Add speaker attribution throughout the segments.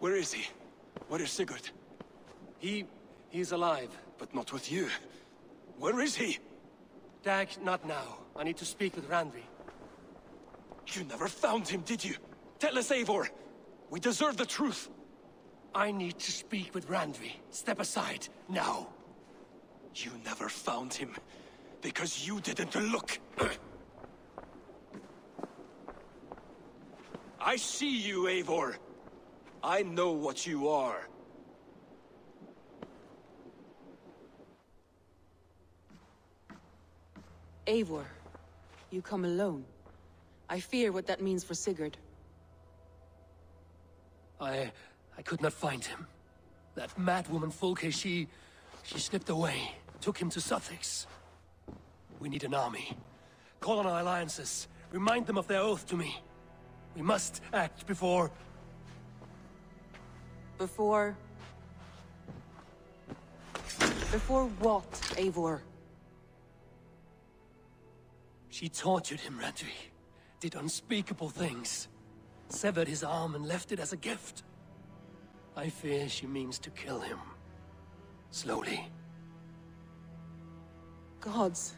Speaker 1: Where is he? Where is Sigurd?
Speaker 2: He's alive.
Speaker 1: But not with you. Where is he?
Speaker 2: Dag, not now. I need to speak with Randvi.
Speaker 1: You never found him, did you? Tell us, Eivor. We deserve the truth.
Speaker 2: I need to speak with Randvi. Step aside, now.
Speaker 1: You never found him, because you didn't look. I see you, Eivor. I know what you are.
Speaker 3: Eivor, you come alone. I fear what that means for Sigurd.
Speaker 2: I could not find him. That madwoman Folke, she slipped away. Took him to Essexe. We need an army. Call on our alliances. Remind them of their oath to me. We must act before...
Speaker 3: Before what, Eivor?
Speaker 2: She tortured him, Randvi. Did unspeakable things. Severed his arm and left it as a gift. I fear she means to kill him. Slowly.
Speaker 3: Gods.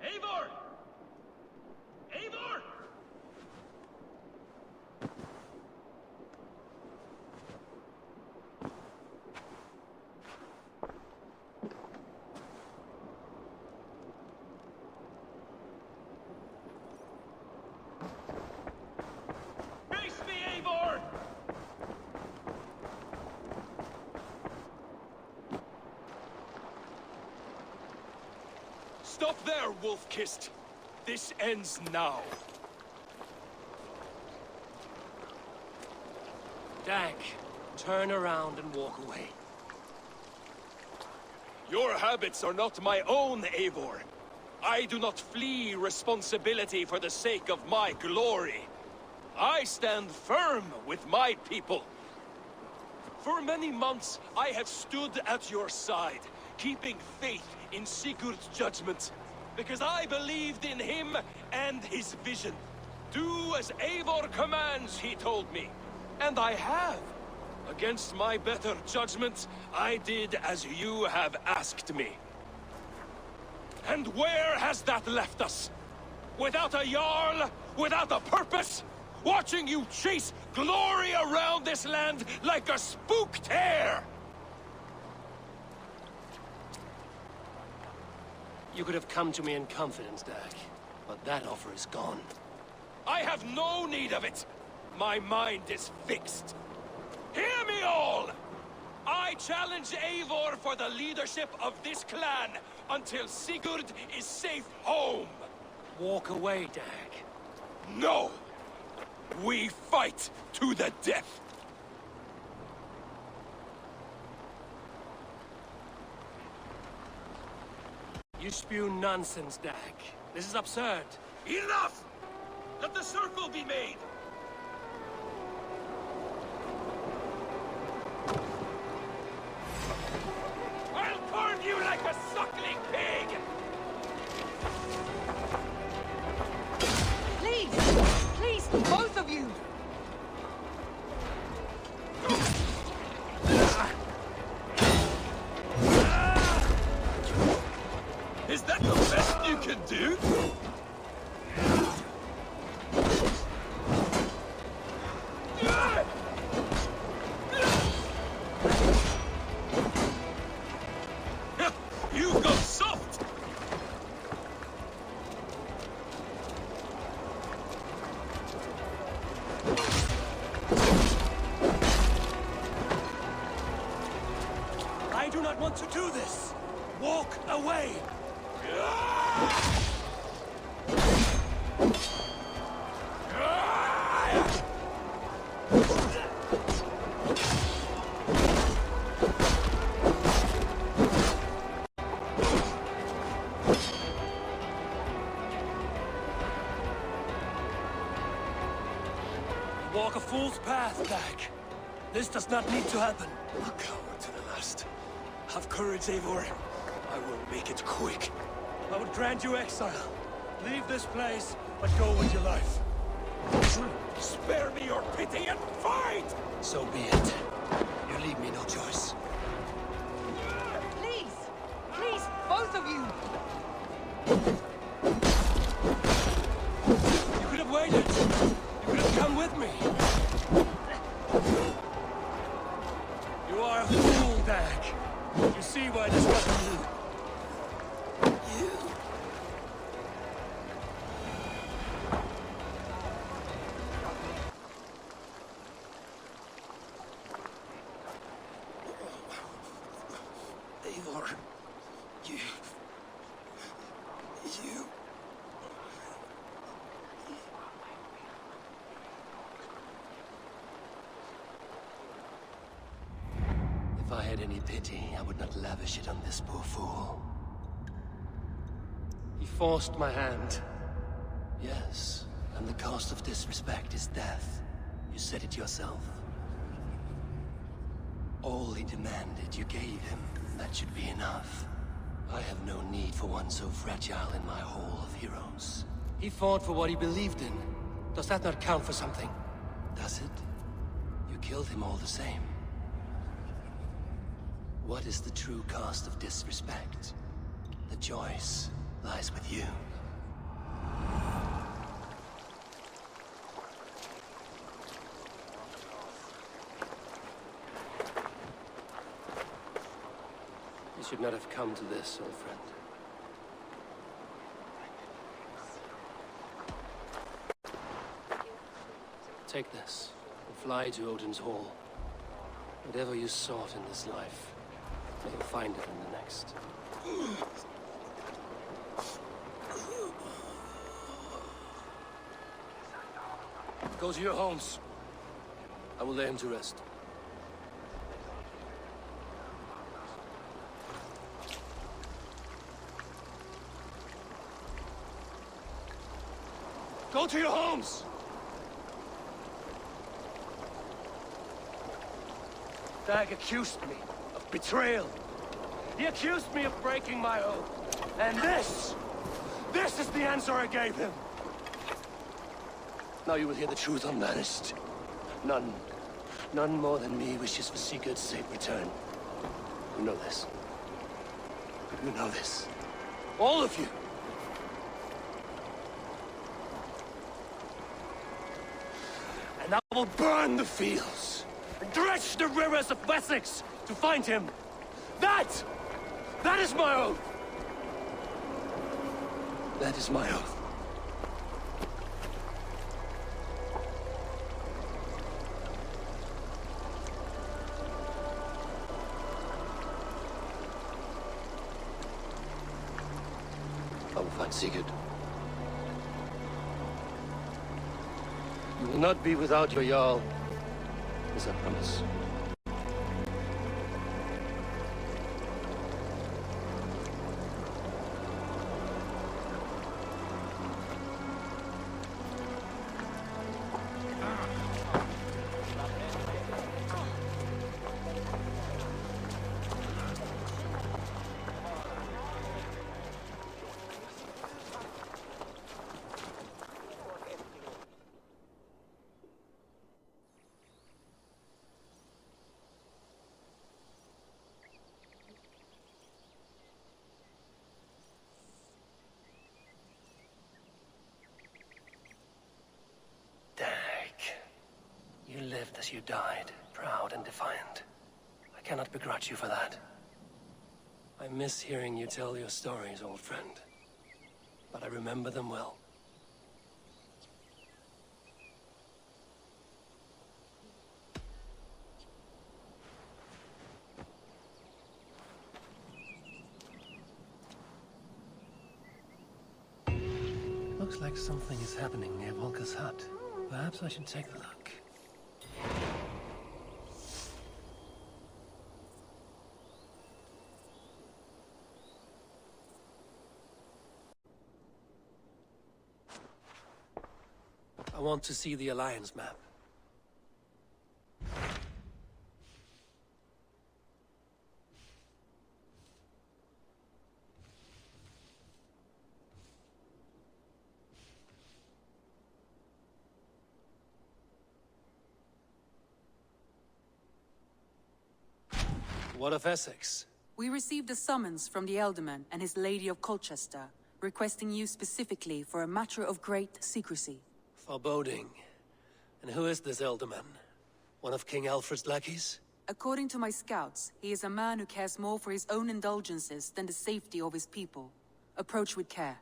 Speaker 1: Eivor! Eivor! Face me, Eivor! Stop there, wolf-kissed. This ends now.
Speaker 2: Dag, turn around and walk away.
Speaker 1: Your habits are not my own, Eivor. I do not flee responsibility for the sake of my glory. I stand firm with my people. For many months, I have stood at your side, keeping faith in Sigurd's judgment, because I believed in him and his vision. Do as Eivor commands, he told me. And I have. Against my better judgment, I did as you have asked me. And where has that left us? Without a Jarl? Without a purpose? Watching you chase glory around this land like a spooked hare!
Speaker 2: You could have come to me in confidence, Dag, but that offer is gone.
Speaker 1: I have no need of it! My mind is fixed. Hear me all! I challenge Eivor for the leadership of this clan until Sigurd is safe home!
Speaker 2: Walk away, Dag.
Speaker 1: No! We fight to the death!
Speaker 2: You spew nonsense, Dag. This is absurd.
Speaker 1: Enough! Let the circle be made! I'll burn you like a suckling pig!
Speaker 3: Please! Please, both of you!
Speaker 1: Is that the best you can do?
Speaker 2: want to do this! Walk away! Walk a fool's path, Dag. This does not need to happen.
Speaker 1: A coward to the last. Have courage, Eivor. I will make it quick.
Speaker 2: I would grant you exile. Leave this place, but go with your life.
Speaker 1: Spare me your pity and fight!
Speaker 2: So be it. You leave me no choice.
Speaker 3: Please! Please, both of you!
Speaker 2: You could have waited. You could have come with me. You are a fool, Dag. You see why this wasn't you.
Speaker 1: Eivor, you...
Speaker 2: If I had any pity, I would not lavish it on this poor fool. He forced my hand. Yes, and the cost of disrespect is death. You said it yourself. All he demanded, you gave him. That should be enough. I have no need for one so fragile in my hall of heroes. He fought for what he believed in. Does that not count for something? Does it? You killed him all the same. What is the true cost of disrespect? The choice lies with you. You should not have come to this, old friend. Take this, and fly to Odin's Hall. Whatever you sought in this life, may you find it in the next. Go to your homes. I will lay him to rest. Go to your homes! Dag accused me of betrayal. He accused me of breaking my oath. And this is the answer I gave him. Now you will hear the truth unmanaged. None more than me wishes for Sigurd's safe return. You know this. You know this. All of you. And I will burn the fields and dredge the rivers of Essexe to find him. That is my oath. That is my oath. I will find Sigurd. You will not be without your Jarl, as I promise. You lived as you died, proud and defiant. I cannot begrudge you for that. I miss hearing you tell your stories, old friend. But I remember them well. Looks like something is happening near Volker's hut. Perhaps I should take a look. I want to see the Alliance map. What of Essexe?
Speaker 3: We received a summons from the Elderman and his Lady of Colcestre, requesting you specifically for a matter of great secrecy.
Speaker 2: Foreboding. And who is this Elderman? One of King Alfred's lackeys?
Speaker 3: According to my scouts, he is a man who cares more for his own indulgences than the safety of his people. Approach with care.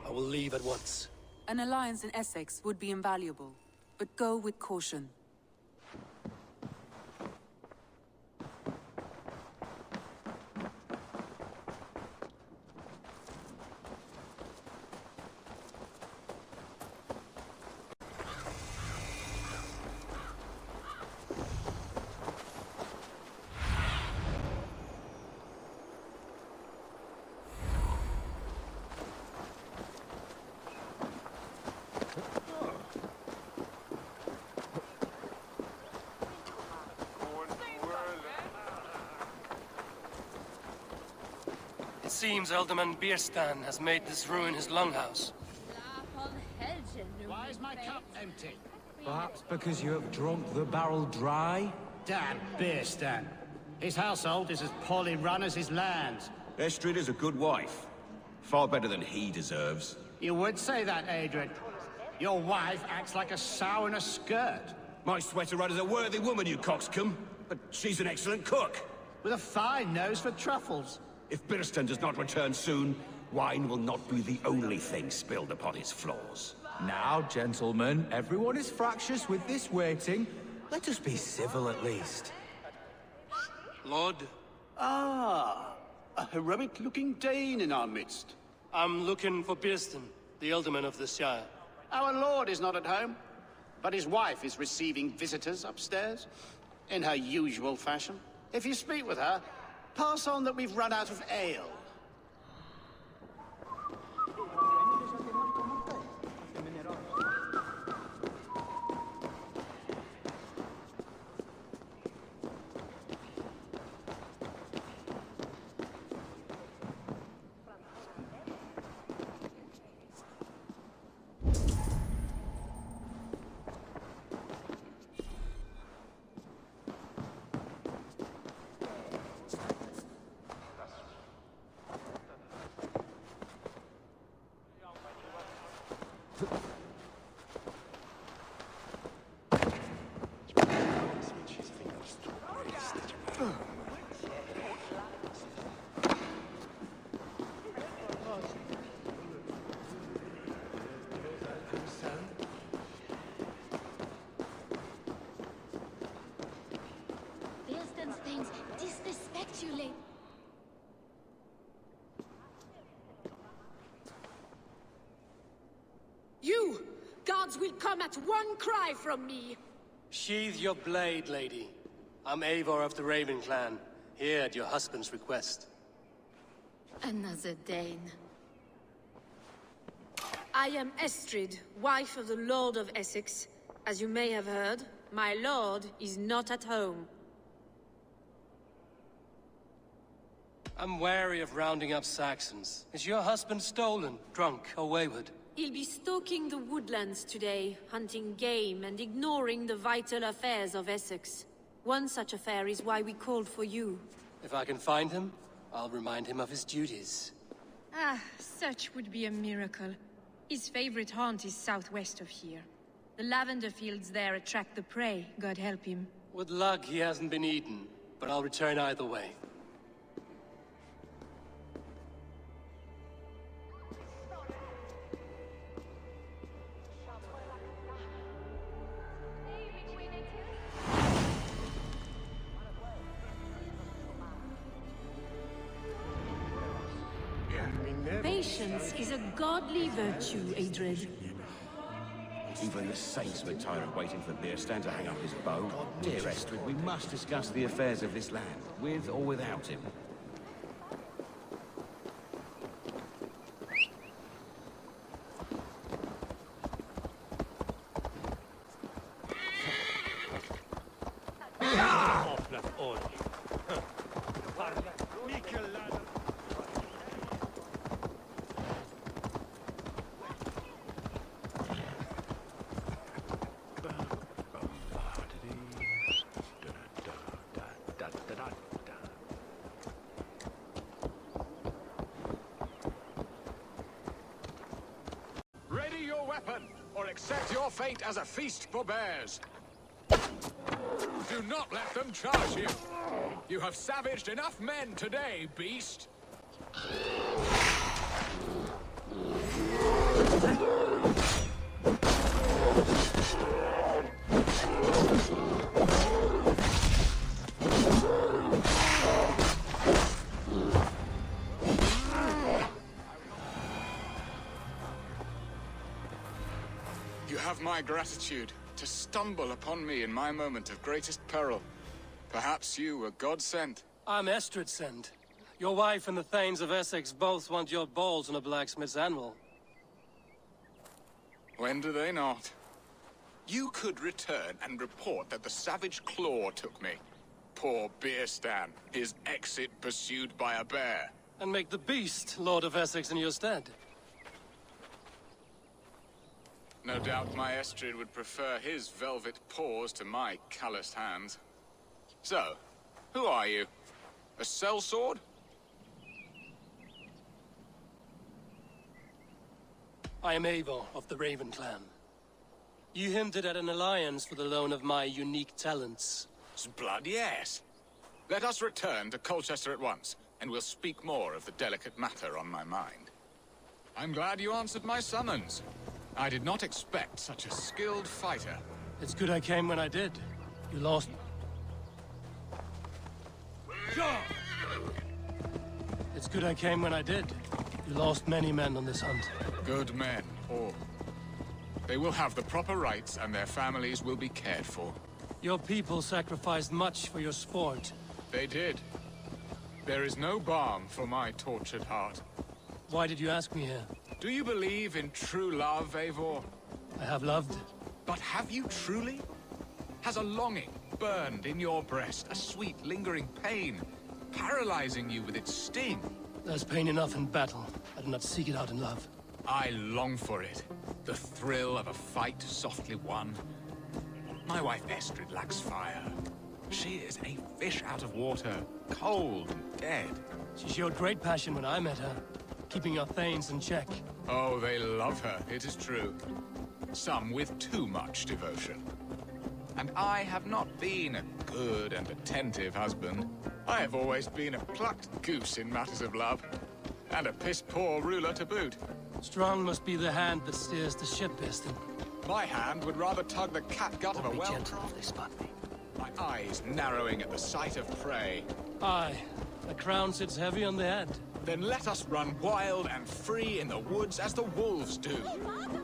Speaker 2: I will leave at once.
Speaker 3: An alliance in Essex would be invaluable, but go with caution.
Speaker 2: It seems Alderman Birstan has made this ruin his longhouse.
Speaker 4: Why is my cup empty?
Speaker 5: Perhaps because you have drunk the barrel dry?
Speaker 4: Damn Birstan. His household is as poorly run as his lands.
Speaker 6: Estrid is a good wife. Far better than he deserves.
Speaker 4: You would say that, Adrian. Your wife acts like a sow in a skirt.
Speaker 6: My sweater rider's a worthy woman, you coxcomb. But she's an excellent cook.
Speaker 4: With a fine nose for truffles.
Speaker 6: If Birstan does not return soon, wine will not be the only thing spilled upon his floors.
Speaker 5: Now, gentlemen, everyone is fractious with this waiting. Let us be civil at least.
Speaker 2: Lord,
Speaker 4: Ah, a heroic-looking Dane in our midst.
Speaker 2: I'm looking for Birstan, the Alderman of the Shire.
Speaker 4: Our lord is not at home, but his wife is receiving visitors upstairs, in her usual fashion. If you speak with her, pass on that we've run out of ale.
Speaker 7: Birstan's things disrespect you, lady.
Speaker 8: You! Guards will come at one cry from me!
Speaker 2: Sheathe your blade, lady. I'm Eivor of the Raven clan, here at your husband's request.
Speaker 7: Another Dane.
Speaker 8: I am Estrid, wife of the Lord of Essex. As you may have heard, my lord is not at home.
Speaker 2: I'm wary of rounding up Saxons. Is your husband stolen, drunk, or wayward?
Speaker 8: He'll be stalking the woodlands today, hunting game and ignoring the vital affairs of Essex. One such affair is why we called for you.
Speaker 2: If I can find him, I'll remind him of his duties.
Speaker 9: Ah, such would be a miracle. His favorite haunt is southwest of here. The lavender fields there attract the prey, God help him.
Speaker 2: With luck, he hasn't been eaten, but I'll return either way.
Speaker 8: Patience is a godly virtue, Estrid.
Speaker 6: Even the saints were tired of waiting for Birstan to hang up his bow. Dear Estrid, we must discuss the affairs of this land, with or without him.
Speaker 10: Ready your weapon, or accept your fate as a feast for bears. Do not let them charge you. You have savaged enough men today, beast. You have my gratitude to stumble upon me in my moment of greatest peril. Perhaps you were God-sent.
Speaker 2: I'm Estrid sent. Your wife and the Thanes of Essexe both want your balls on a blacksmith's anvil.
Speaker 10: When do they not? You could return and report that the savage claw took me. Poor Birstan, his exit pursued by a bear.
Speaker 2: And make the beast Lord of Essex in your stead.
Speaker 10: No doubt my Estrid would prefer his velvet paws to my calloused hands. So, who are you? A sellsword?
Speaker 2: I am Eivor of the Raven clan. You hinted at an alliance for the loan of my unique talents.
Speaker 10: Blood, yes. Let us return to Colcestre at once, and we'll speak more of the delicate matter on my mind. I'm glad you answered my summons. I did not expect such a skilled fighter.
Speaker 2: It's good I came when I did. You lost... It's good I came when I did. You lost many men on this hunt.
Speaker 10: Good men, all. They will have the proper rights, and their families will be cared for.
Speaker 2: Your people sacrificed much for your sport.
Speaker 10: They did. There is no balm for my tortured heart.
Speaker 2: Why did you ask me here?
Speaker 10: Do you believe in true love, Eivor?
Speaker 2: I have loved.
Speaker 10: But have you truly? Has a longing burned in your breast, a sweet, lingering pain, paralyzing you with its sting?
Speaker 2: There's pain enough in battle. I do not seek it out in love.
Speaker 10: I long for it. The thrill of a fight softly won. My wife Estrid lacks fire. She is a fish out of water, cold and dead.
Speaker 2: She showed great passion when I met her, keeping our Thanes in check.
Speaker 10: Oh, they love her, it is true. Some with too much devotion. And I have not been a good and attentive husband. I have always been a plucked goose in matters of love. And a piss-poor ruler to boot.
Speaker 2: Strong must be the hand that steers the ship, Birstan.
Speaker 10: My hand would rather tug the catgut of a
Speaker 2: Be
Speaker 10: well...
Speaker 2: gentle if they spot me.
Speaker 10: My eyes narrowing at the sight of prey.
Speaker 2: Aye, a crown sits heavy on the head.
Speaker 10: Then let us run wild and free in the woods as the wolves do.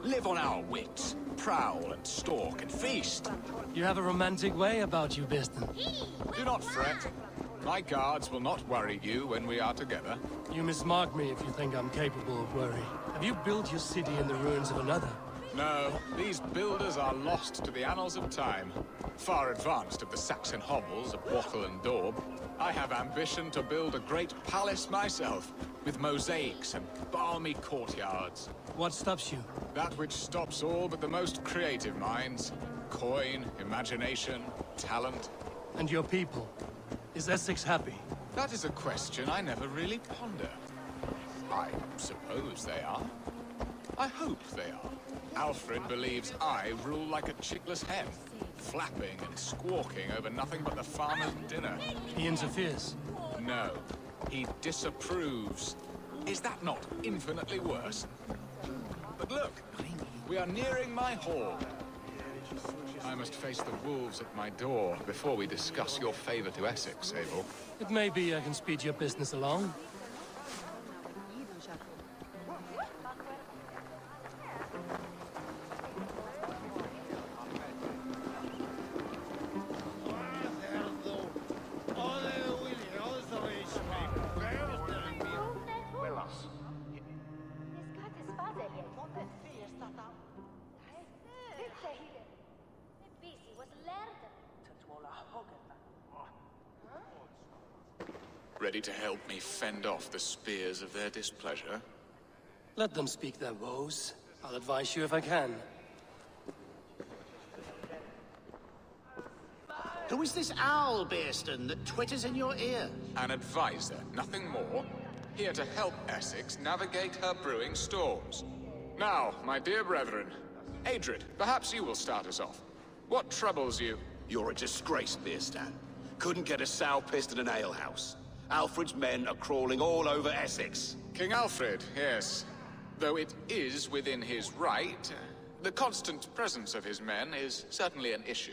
Speaker 10: Live on our wits, prowl and stalk and feast.
Speaker 2: You have a romantic way about you, Birstan.
Speaker 10: Do not fret. My guards will not worry you when we are together.
Speaker 2: You mismark me if you think I'm capable of worry. Have you built your city in the ruins of another?
Speaker 10: No, these builders are lost to the annals of time. Far advanced of the Saxon hovels of Wattle and Daub. I have ambition to build a great palace myself, with mosaics and balmy courtyards.
Speaker 2: What stops you?
Speaker 10: That which stops all but the most creative minds. Coin, imagination, talent.
Speaker 2: And your people? Is Essex happy?
Speaker 10: That is a question I never really ponder. I suppose they are. I hope they are. Alfred believes I rule like a chickless hen, flapping and squawking over nothing but the farmer's dinner.
Speaker 2: He interferes.
Speaker 10: No, he disapproves. Is that not infinitely worse? But look, we are nearing my hall. I must face the wolves at my door before we discuss your favor to Essex, Eivor.
Speaker 2: It may be I can speed your business along.
Speaker 10: Ready to help me fend off the spears of their displeasure?
Speaker 2: Let them speak their woes. I'll advise you if I can.
Speaker 4: Who is this owl, Birstan, that twitters in your ear?
Speaker 10: An advisor, nothing more. Here to help Essexe navigate her brewing storms. Now, my dear brethren, Estrid, perhaps you will start us off. What troubles you?
Speaker 6: You're a disgrace, Birstan. Couldn't get a sow pissed in an alehouse. Alfred's men are crawling all over Essex.
Speaker 10: King Alfred, yes. Though it is within his right, the constant presence of his men is certainly an issue.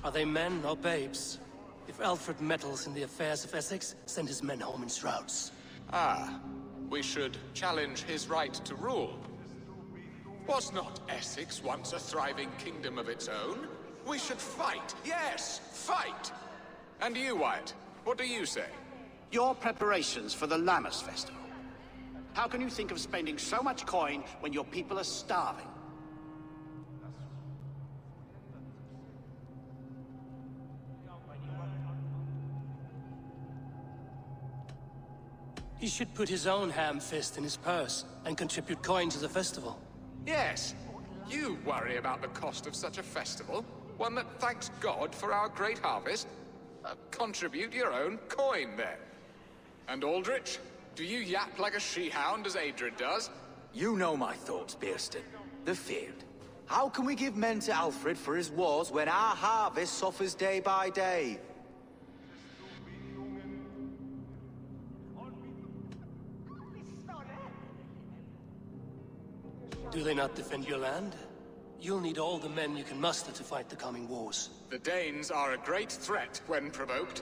Speaker 2: Are they men or babes? If Alfred meddles in the affairs of Essex, send his men home in shrouds.
Speaker 10: Ah, we should challenge his right to rule. Was not Essex once a thriving kingdom of its own? We should fight, yes, fight! And you, Wyatt, what do you say?
Speaker 4: Your preparations for the Lammas festival. How can you think of spending so much coin when your people are starving?
Speaker 2: He should put his own ham fist in his purse and contribute coin to the festival.
Speaker 10: Yes, you worry about the cost of such a festival, one that thanks God for our great harvest. Contribute your own coin, then. And Aldrich, do you yap like a she-hound as Estrid does?
Speaker 5: You know my thoughts, Birstan. The field. How can we give men to Alfred for his wars when our harvest suffers day by day?
Speaker 2: Do they not defend your land? You'll need all the men you can muster to fight the coming wars.
Speaker 10: The Danes are a great threat when provoked.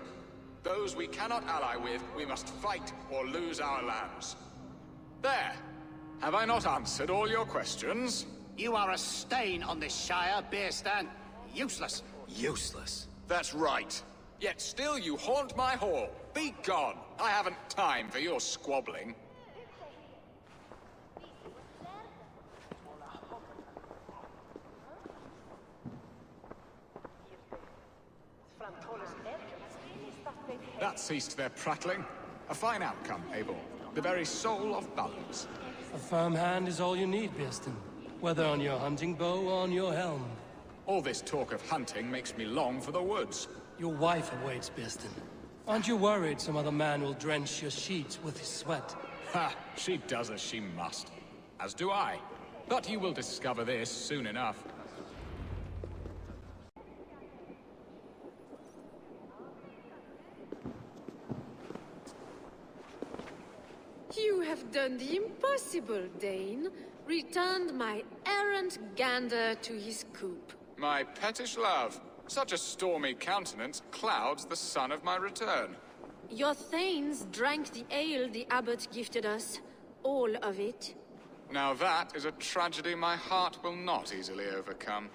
Speaker 10: Those we cannot ally with, we must fight or lose our lands. There! Have I not answered all your questions?
Speaker 4: You are a stain on this Shire, Birstan. Useless.
Speaker 5: Useless.
Speaker 6: That's right.
Speaker 10: Yet still you haunt my hall. Be gone! I haven't time for your squabbling. That ceased their prattling. A fine outcome, Eivor. The very soul of balance.
Speaker 2: A firm hand is all you need, Birstan. Whether on your hunting bow or on your helm.
Speaker 10: All this talk of hunting makes me long for the woods.
Speaker 2: Your wife awaits, Birstan. Aren't you worried some other man will drench your sheets with his sweat?
Speaker 10: Ha! She does as she must. As do I. But you will discover this soon enough.
Speaker 8: You have done the impossible, Dane. Returned my errant gander to his coop.
Speaker 10: My pettish love. Such a stormy countenance clouds the sun of my return.
Speaker 8: Your thanes drank the ale the abbot gifted us. All of it.
Speaker 10: Now that is a tragedy my heart will not easily overcome.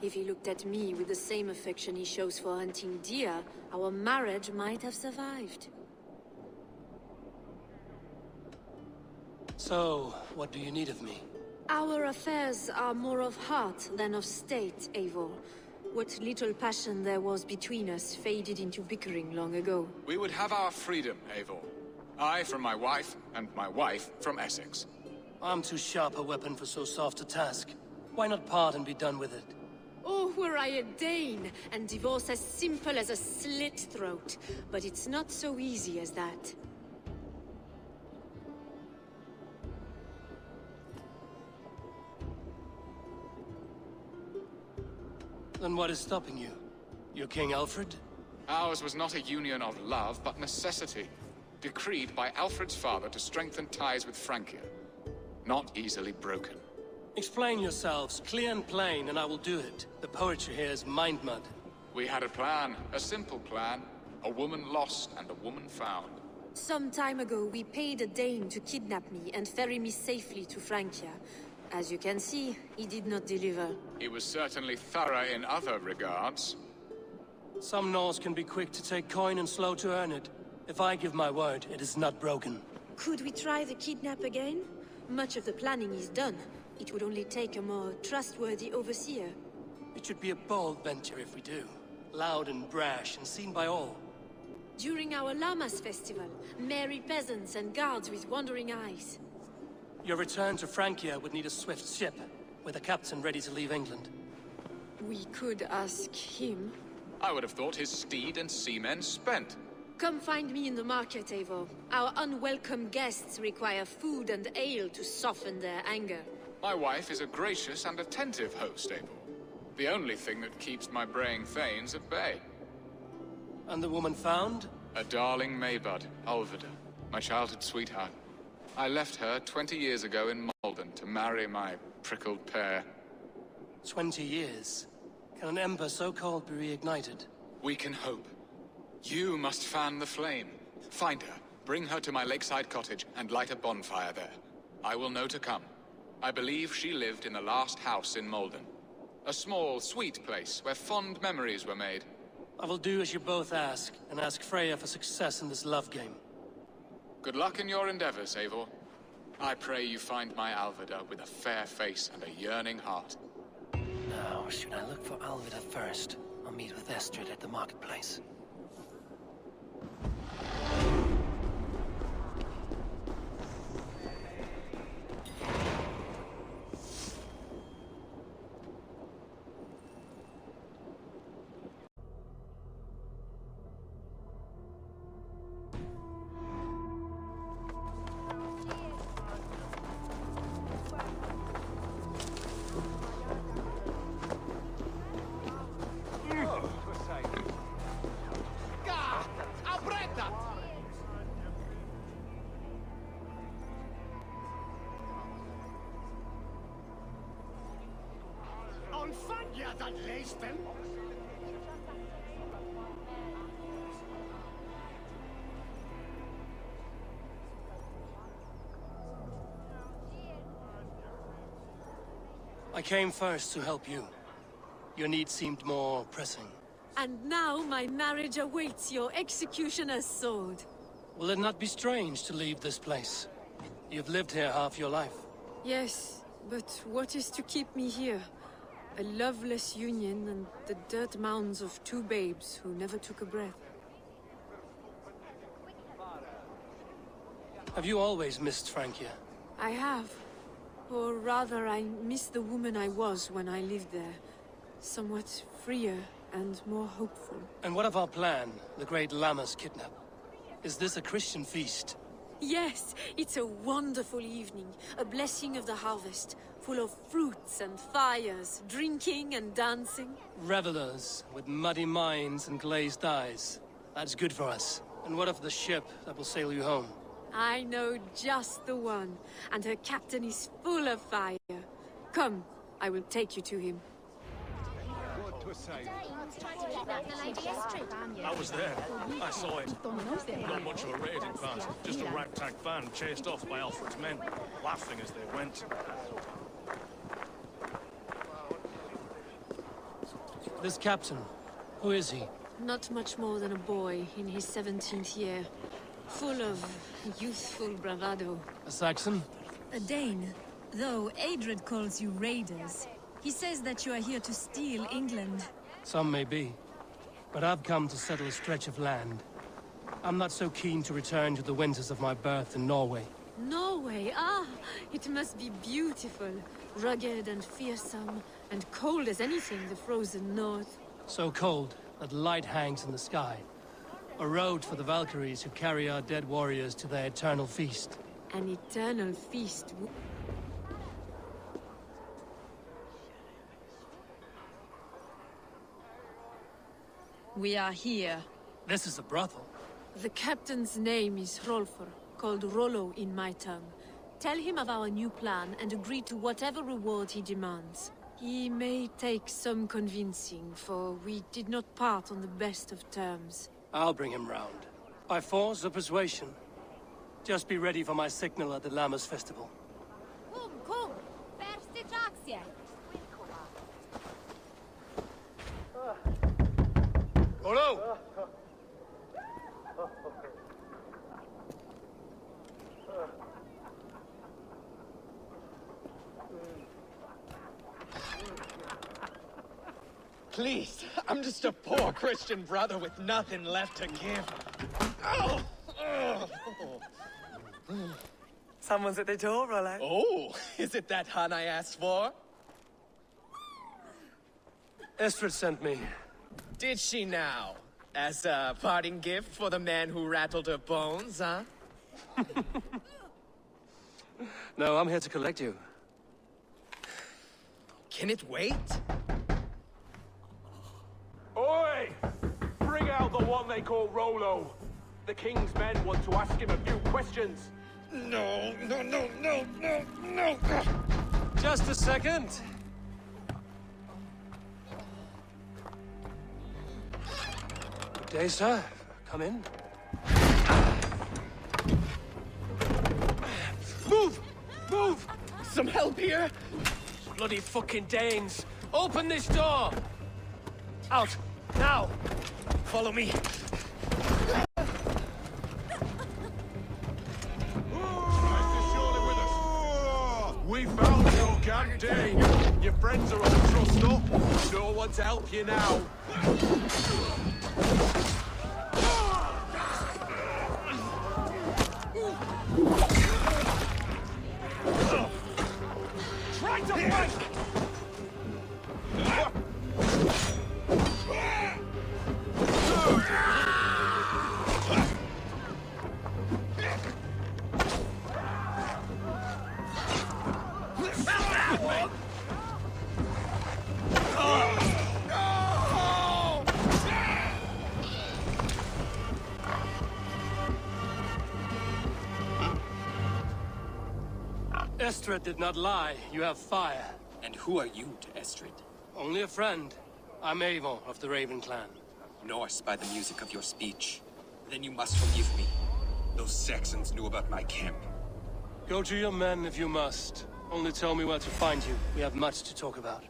Speaker 8: If he looked at me with the same affection he shows for hunting deer, our marriage might have survived.
Speaker 2: So, what do you need of me?
Speaker 8: Our affairs are more of heart than of state, Eivor. What little passion there was between us faded into bickering long ago.
Speaker 10: We would have our freedom, Eivor. I from my wife, and my wife from Essex.
Speaker 2: I'm too sharp a weapon for so soft a task. Why not part and be done with it?
Speaker 8: Oh, were I a Dane, and divorce as simple as a slit throat. But it's not so easy as that.
Speaker 2: Then what is stopping you? Your King Alfred?
Speaker 10: Ours was not a union of love, but necessity. Decreed by Alfred's father to strengthen ties with Francia. Not easily broken.
Speaker 2: Explain yourselves, clear and plain, and I will do it. The poetry here is mind mud.
Speaker 10: We had a plan, a simple plan. A woman lost and a woman found.
Speaker 8: Some time ago, we paid a Dane to kidnap me and ferry me safely to Francia. As you can see, he did not deliver.
Speaker 10: He was certainly thorough in other regards.
Speaker 2: Some Norse can be quick to take coin and slow to earn it. If I give my word, it is not broken.
Speaker 8: Could we try the kidnap again? Much of the planning is done. It would only take a more trustworthy overseer.
Speaker 2: It should be a bold venture if we do. Loud and brash and seen by all.
Speaker 8: During our Llamas festival, merry peasants and guards with wandering eyes.
Speaker 2: Your return to Francia would need a swift ship, with a captain ready to leave England.
Speaker 8: We could ask him.
Speaker 10: I would have thought his steed and seamen spent.
Speaker 8: Come find me in the market, Eivor. Our unwelcome guests require food and ale to soften their anger.
Speaker 10: My wife is a gracious and attentive host, Eivor. The only thing that keeps my braying thanes at bay.
Speaker 2: And the woman found?
Speaker 10: A darling Maybud, Alfida, my childhood sweetheart. I left her 20 years ago in Malden to marry my prickled pear.
Speaker 2: 20 years? Can an ember so cold be reignited?
Speaker 10: We can hope. You must fan the flame. Find her, bring her to my lakeside cottage, and light a bonfire there. I will know to come. I believe she lived in the last house in Malden. A small, sweet place where fond memories were made.
Speaker 2: I will do as you both ask, and ask Freya for success in this love game.
Speaker 10: Good luck in your endeavors, Eivor. I pray you find my Alfida with a fair face and a yearning heart.
Speaker 2: Now, should I look for Alfida first, or meet with Estrid at the marketplace? I came first to help you. Your need seemed more pressing.
Speaker 8: And now my marriage awaits your executioner's sword.
Speaker 2: Will it not be strange to leave this place? You've lived here half your life.
Speaker 8: Yes, but what is to keep me here? A loveless union and the dirt mounds of two babes who never took a breath.
Speaker 2: Have you always missed Francia?
Speaker 8: I have. Or rather, I miss the woman I was when I lived there. Somewhat freer and more hopeful.
Speaker 2: And what of our plan, the great Llamas kidnap? Is this a Christian feast?
Speaker 8: Yes, it's a wonderful evening. A blessing of the harvest, full of fruits and fires, drinking and dancing.
Speaker 2: Revelers with muddy minds and glazed eyes. That's good for us. And what of the ship that will sail you home?
Speaker 8: I know just the one, and her captain is full of fire. Come, I will take you to him.
Speaker 11: I was there. I saw it. Not much of a raid, in fact. Just a ragtag band chased off by Alfred's men, laughing as they went.
Speaker 2: This captain, who is he?
Speaker 8: Not much more than a boy in his 17th year. Full of youthful bravado.
Speaker 2: A Saxon?
Speaker 12: A Dane. Though Estrid calls you raiders. He says that you are here to steal England.
Speaker 2: Some may be. But I've come to settle a stretch of land. I'm not so keen to return to the winters of my birth in Norway.
Speaker 8: Norway? Ah, it must be beautiful. Rugged and fearsome, and cold as anything the frozen north.
Speaker 2: So cold that light hangs in the sky. A road for the Valkyries who carry our dead warriors to their eternal feast.
Speaker 8: An eternal feast.
Speaker 12: We are here.
Speaker 2: This is a brothel.
Speaker 8: The captain's name is Rollo, called Rollo in my tongue. Tell him of our new plan and agree to whatever reward he demands. He may take some convincing, for we did not part on the best of terms.
Speaker 2: I'll bring him round. By force or persuasion. Just be ready for my signal at the Lammas festival.
Speaker 7: Kom! Bärstig aktie!
Speaker 2: Rollo!
Speaker 13: Please, I'm just a poor Christian brother with nothing left to give. Oh!
Speaker 14: Someone's at the door, Rollo.
Speaker 13: Oh, is it that hun I asked for?
Speaker 2: Estrid sent me.
Speaker 13: Did she now? As a parting gift for the man who rattled her bones, huh?
Speaker 2: No, I'm here to collect you.
Speaker 13: Can it wait?
Speaker 1: Oi! Bring out the one they call Rollo. The king's men want to ask him a few questions.
Speaker 13: No.
Speaker 2: Just a second. Good day, sir. Come in. Move! Move!
Speaker 13: Some help here?
Speaker 2: Bloody fucking Danes! Open this door! Out! Now!
Speaker 13: Follow me.
Speaker 1: We found your camp, Dane. Your friends are all trussed up. No one to help you now.
Speaker 11: Try to break!
Speaker 2: Estrid did not lie. You have fire.
Speaker 15: And who are you to Estrid?
Speaker 2: Only a friend. I'm Eivor of the Raven clan.
Speaker 15: Norse by the music of your speech. Then you must forgive me. Those Saxons knew about my camp.
Speaker 2: Go to your men if you must. Only tell me where to find you. We have much to talk about.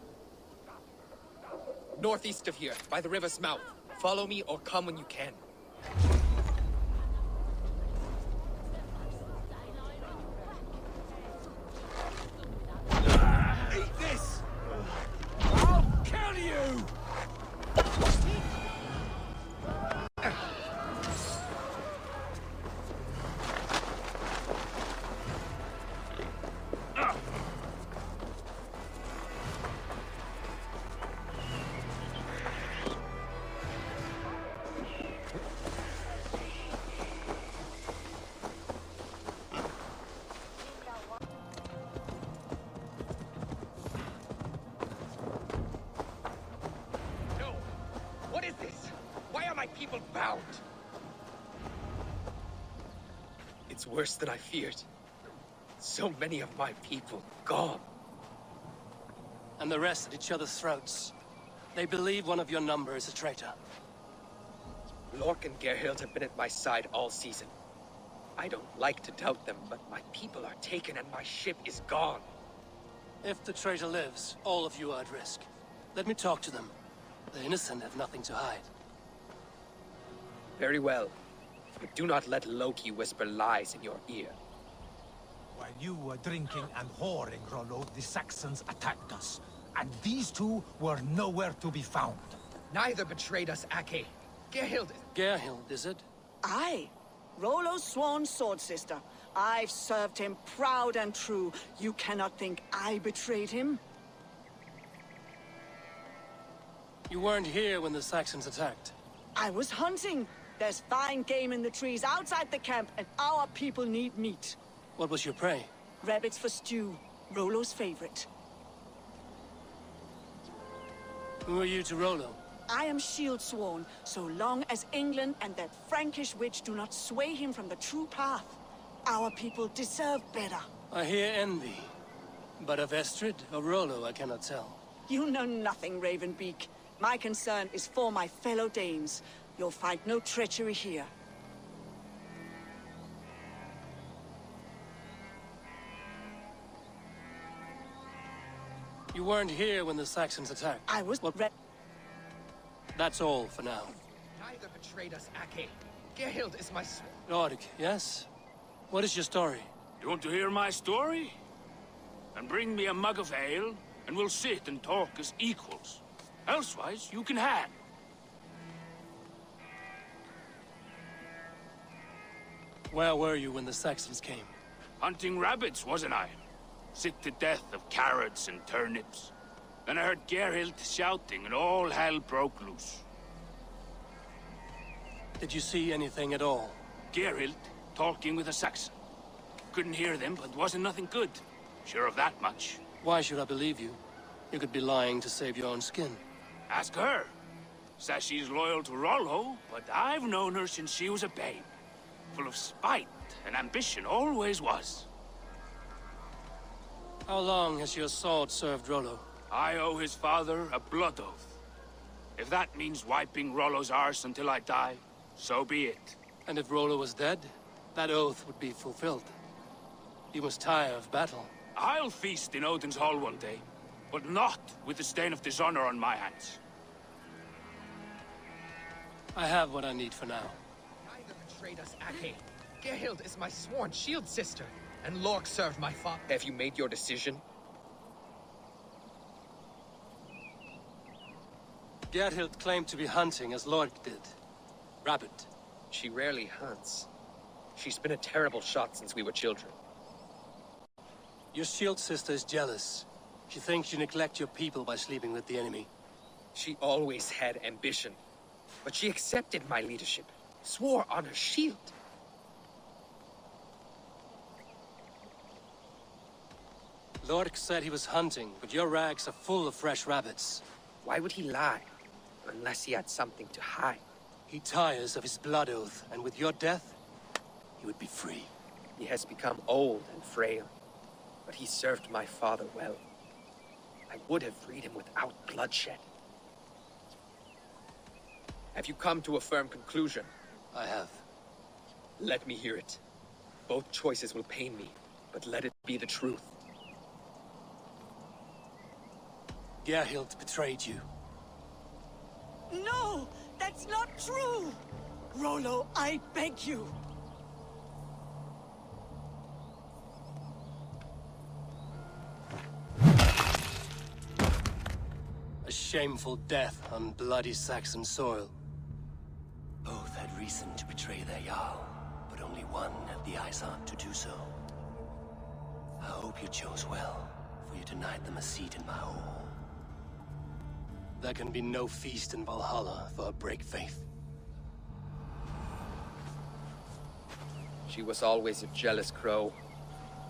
Speaker 13: Northeast of here, by the river's mouth. Follow me or come when you can.
Speaker 1: Eat this! I'll kill you!
Speaker 13: People bound. It's worse than I feared. So many of my people gone.
Speaker 2: And the rest at each other's throats. They believe one of your number is a traitor.
Speaker 13: Lork and Gerhild have been at my side all season. I don't like to doubt them, but my people are taken and my ship is gone.
Speaker 2: If the traitor lives, all of you are at risk. Let me talk to them. The innocent have nothing to hide.
Speaker 13: Very well. But do not let Loki whisper lies in your ear.
Speaker 16: While you were drinking and whoring, Rollo, the Saxons attacked us. And these two were nowhere to be found.
Speaker 13: Neither betrayed us, Ake. Gerhild...
Speaker 2: Gerhild, is it?
Speaker 17: Aye. Rollo's sworn sword sister. I've served him proud and true. You cannot think I betrayed him?
Speaker 2: You weren't here when the Saxons attacked.
Speaker 17: I was hunting. There's fine game in the trees outside the camp, and our people need meat.
Speaker 2: What was your prey?
Speaker 17: Rabbits for stew. Rollo's favorite.
Speaker 2: Who are you to Rollo?
Speaker 17: I am shield sworn, so long as England and that Frankish witch do not sway him from the true path. Our people deserve better.
Speaker 2: I hear envy. But of Estrid or Rollo, I cannot tell.
Speaker 17: You know nothing, Ravenbeak. My concern is for my fellow Danes. You'll find no treachery here.
Speaker 2: You weren't here when the Saxons attacked.
Speaker 17: I was
Speaker 2: That's all for now.
Speaker 13: Neither betrayed us, Ake. Gerhild is my
Speaker 2: Lordic, yes? What is your story?
Speaker 11: You want to hear my story? Then bring me a mug of ale, and we'll sit and talk as equals. Elsewise, you can hang.
Speaker 2: Where were you when the Saxons came?
Speaker 11: Hunting rabbits, wasn't I? Sick to death of carrots and turnips. Then I heard Gerhild shouting, and all hell broke loose.
Speaker 2: Did you see anything at all?
Speaker 11: Gerhild talking with a Saxon. Couldn't hear them, but wasn't nothing good. Sure of that much.
Speaker 2: Why should I believe you? You could be lying to save your own skin.
Speaker 11: Ask her. Says she's loyal to Rollo, but I've known her since she was a babe. Full of spite and ambition, always was.
Speaker 2: How long has your sword served Rollo?
Speaker 11: I owe his father a blood oath. If that means wiping Rollo's arse until I die, so be it.
Speaker 2: And if Rollo was dead, that oath would be fulfilled. You must tire of battle.
Speaker 11: I'll feast in Odin's hall one day, but not with the stain of dishonor on my hands.
Speaker 2: I have what I need for now.
Speaker 13: Neither betrayed us, Ake. Gerhild is my sworn shield sister, and Lork served my father. Have you made your decision?
Speaker 2: Gerhild claimed to be hunting as Lork did. Rabbit.
Speaker 13: She rarely hunts. She's been a terrible shot since we were children.
Speaker 2: Your shield sister is jealous. She thinks you neglect your people by sleeping with the enemy.
Speaker 13: She always had ambition. But she accepted my leadership. Swore on her shield.
Speaker 2: Lork said he was hunting, but your rags are full of fresh rabbits.
Speaker 13: Why would he lie? Unless he had something to hide.
Speaker 2: He tires of his blood oath, and with your death, he would be free.
Speaker 13: He has become old and frail, but he served my father well. I would have freed him without bloodshed. Have you come to a firm conclusion?
Speaker 2: I have.
Speaker 13: Let me hear it. Both choices will pain me, but let it be the truth.
Speaker 2: Gerhild betrayed you.
Speaker 17: No! That's not true! Rollo, I beg you!
Speaker 2: A shameful death on bloody Saxon soil. Both had reason to betray their Jarl, but only one had the eyesight to do so. I hope you chose well, for you denied them a seat in my hall. There can be no feast in Valhalla for a break faith.
Speaker 13: She was always a jealous crow,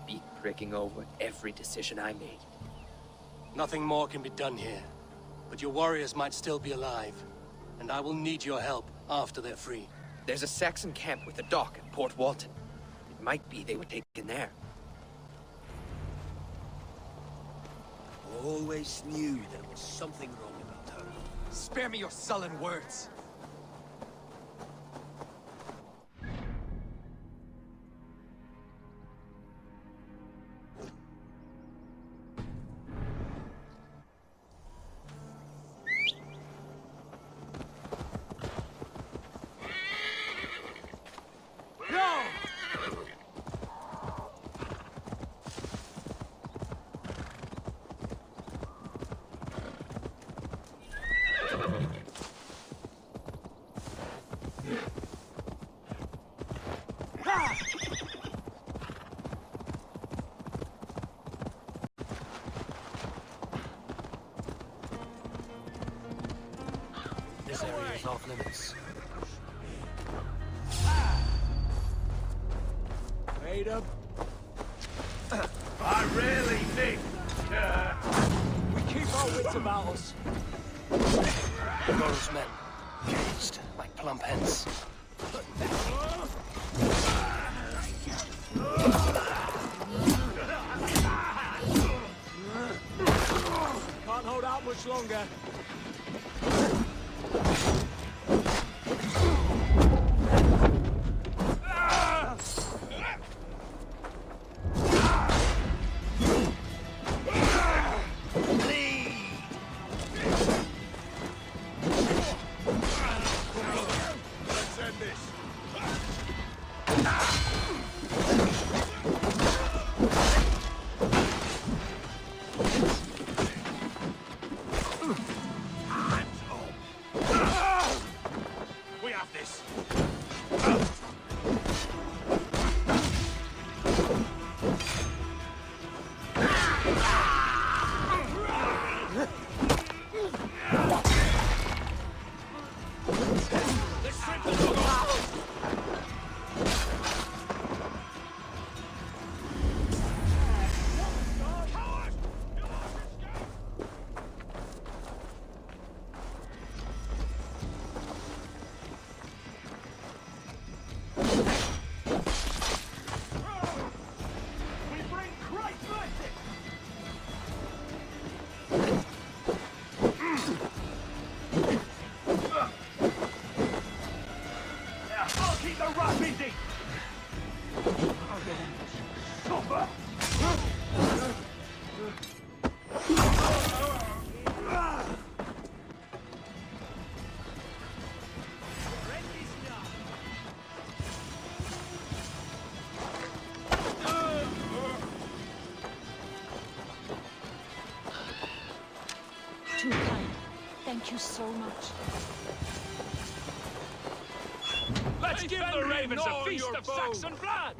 Speaker 13: beak pricking over every decision I made.
Speaker 2: Nothing more can be done here, but your warriors might still be alive, and I will need your help after they're free.
Speaker 13: There's a Saxon camp with a dock at Port Walton. It might be they were taken there.
Speaker 18: I always knew there was something wrong about her.
Speaker 13: Spare me your sullen words.
Speaker 2: This area is off limits.
Speaker 18: Wait up.
Speaker 11: I really think
Speaker 18: We keep our wits about us.
Speaker 2: Rollo's men, caged like plump hens.
Speaker 18: Can't hold
Speaker 11: hold out much longer.
Speaker 12: Too kind. Thank you so much.
Speaker 11: Let's give the ravens a feast of Saxon blood!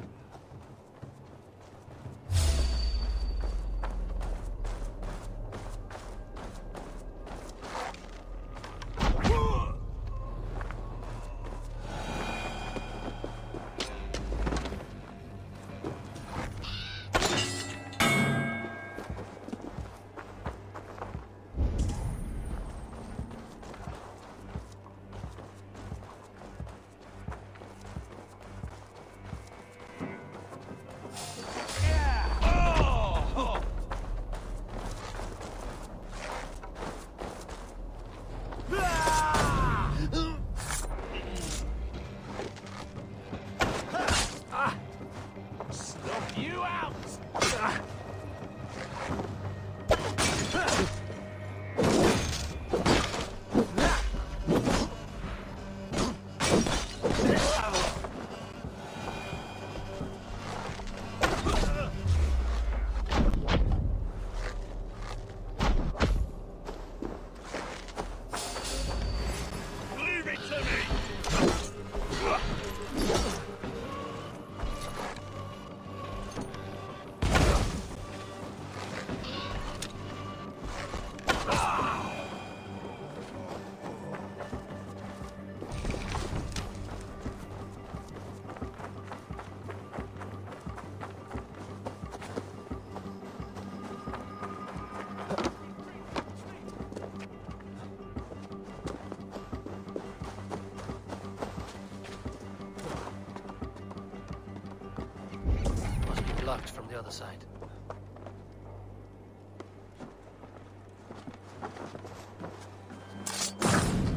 Speaker 2: Blocked from the other side.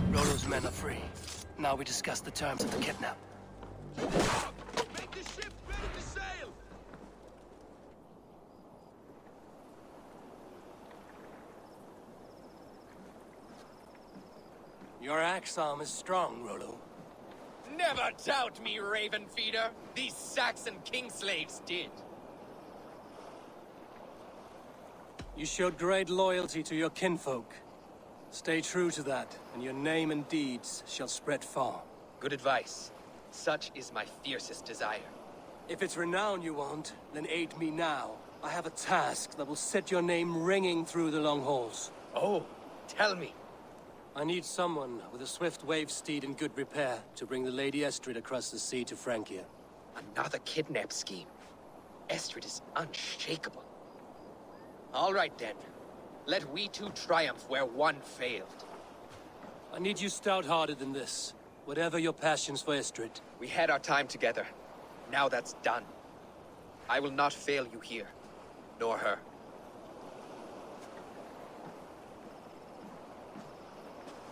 Speaker 2: Rollo's men are free. Now we discuss the terms of the kidnap.
Speaker 1: Make the ship ready to sail!
Speaker 2: Your axe arm is strong, Rollo.
Speaker 13: Never doubt me, Raven Feeder. These Saxon king slaves did.
Speaker 2: You showed great loyalty to your kinfolk. Stay true to that, and your name and deeds shall spread far.
Speaker 13: Good advice. Such is my fiercest desire.
Speaker 2: If it's renown you want, then aid me now. I have a task that will set your name ringing through the long halls.
Speaker 13: Oh, tell me.
Speaker 2: I need someone with a swift wave steed in good repair to bring the Lady Estrid across the sea to Francia.
Speaker 13: Another kidnap scheme. Estrid is unshakable. All right then. Let we two triumph where one failed.
Speaker 2: I need you stout-hearted in this, whatever your passions for Estrid.
Speaker 13: We had our time together. Now that's done. I will not fail you here, nor her.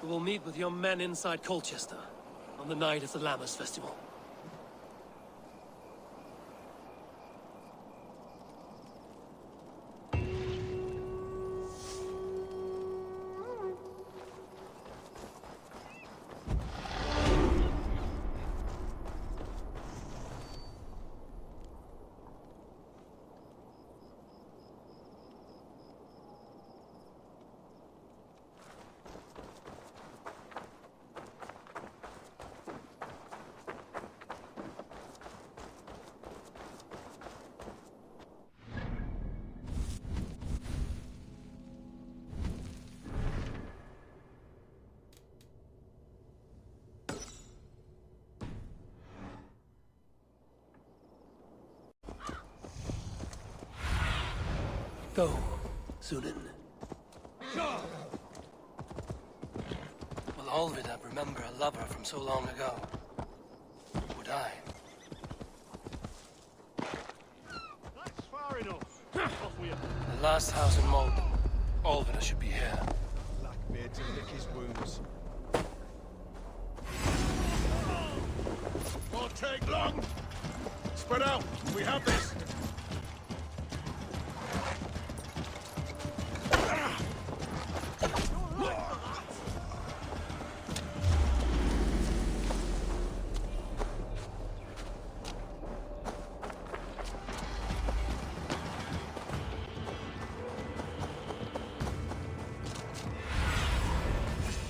Speaker 2: We will meet with your men inside Colcestre on the night of the Lammas Festival. Go, Sunan. Will Alfida remember a lover from so long ago? Would I?
Speaker 19: That's far enough. Off with you.
Speaker 2: The last house in Malden. Alfida should be here.
Speaker 19: Blackbeard to lick his wounds.
Speaker 1: Won't take long. Spread out. We have this.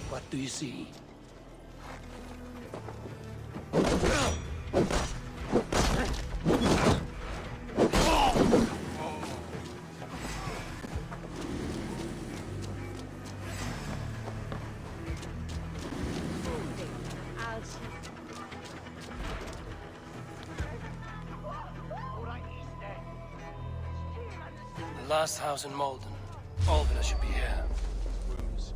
Speaker 2: What do you see? The last house in Malden. Alfida should be here.
Speaker 19: Wounds.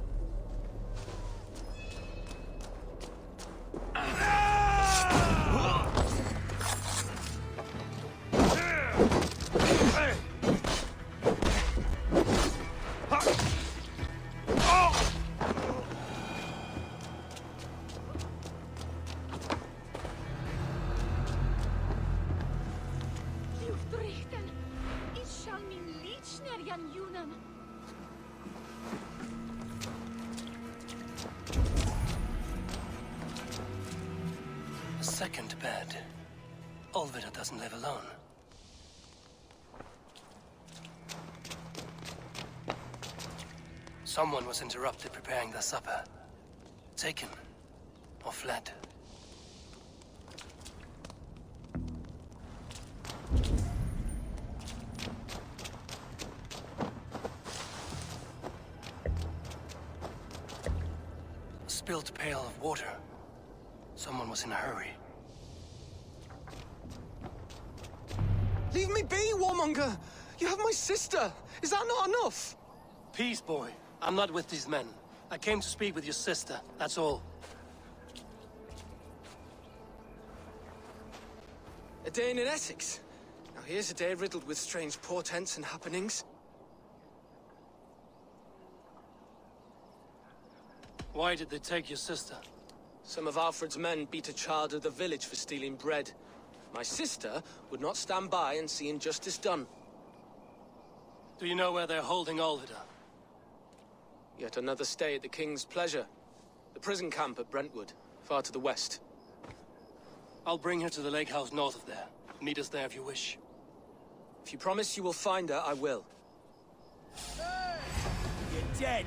Speaker 2: A second bed. Alfida doesn't live alone. Someone was interrupted preparing their supper. Taken. Or fled. A spilled pail of water. Someone was in a hurry.
Speaker 20: Leave me be, warmonger! You have my sister! Is that not enough?
Speaker 2: Peace, boy. I'm not with these men. I came to speak with your sister, that's all.
Speaker 20: A day in Essexe. Now here's a day riddled with strange portents and happenings.
Speaker 2: Why did they take your sister?
Speaker 20: Some of Alfred's men beat a child of the village for stealing bread. My sister would not stand by and see injustice done.
Speaker 2: Do you know where they're holding Alfida?
Speaker 20: Yet another stay at the King's pleasure. The prison camp at Brentwood, far to the west.
Speaker 2: I'll bring her to the lake house north of there. Meet us there if you wish.
Speaker 20: If you promise you will find her, I will.
Speaker 18: You're dead.